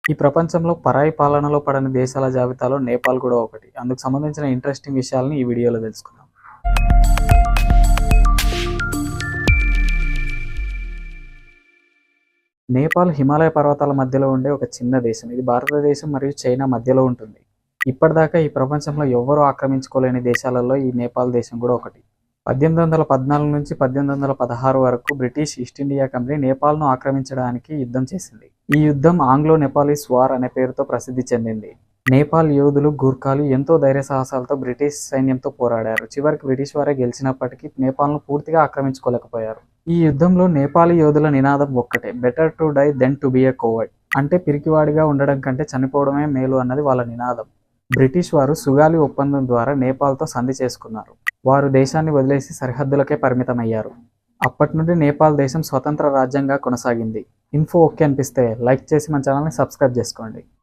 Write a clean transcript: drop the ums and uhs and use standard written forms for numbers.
ఈ ప్రపంచంలో పరాయి పాలనలో పడని దేశాల జాబితాలో నేపాల్ కూడా ఒకటి. అందుకు సంబంధించిన ఇంట్రెస్టింగ్ విషయాలని ఈ వీడియోలో తెలుసుకుందాం. నేపాల్ హిమాలయ పర్వతాల మధ్యలో ఉండే ఒక చిన్న దేశం. ఇది భారతదేశం మరియు చైనా మధ్యలో ఉంటుంది. ఇప్పటిదాకా ఈ ప్రపంచంలో ఎవ్వరూ ఆక్రమించుకోలేని దేశాలలో ఈ నేపాల్ దేశం కూడా ఒకటి. 1814 నుంచి 1816 వరకు బ్రిటిష్ ఈస్ట్ ఇండియా కంపెనీ నేపాల్ను ఆక్రమించడానికి యుద్ధం చేసింది. ఈ యుద్ధం ఆంగ్లో నెపాలీస్ వార్ అనే పేరుతో ప్రసిద్ధి చెందింది. నేపాల్ యోధులు గూర్ఖాలు ఎంతో ధైర్య సాహసాలతో బ్రిటిష్ సైన్యంతో పోరాడారు. చివరికి బ్రిటిష్ వారే గెలిచినప్పటికీ నేపాల్ను పూర్తిగా ఆక్రమించుకోలేకపోయారు. ఈ యుద్ధంలో నేపాలీ యోధుల నినాదం ఒక్కటే, better to die then to be a coward. అంటే పిరికివాడిగా ఉండడం కంటే చనిపోవడమే మేలు అన్నది వాళ్ళ నినాదం. బ్రిటిష్ వారు సుగాలి ఒప్పందం ద్వారా నేపాల్తో సంధి చేసుకున్నారు. వారు దేశాన్ని వదిలేసి సరిహద్దులకే పరిమితమయ్యారు. అప్పటి నుండి నేపాల్ దేశం స్వతంత్ర రాజ్యంగా కొనసాగింది. ఇన్ఫో ఓకే అనిపిస్తే లైక్ చేసి మన ఛానల్ని సబ్స్క్రైబ్ చేసుకోండి.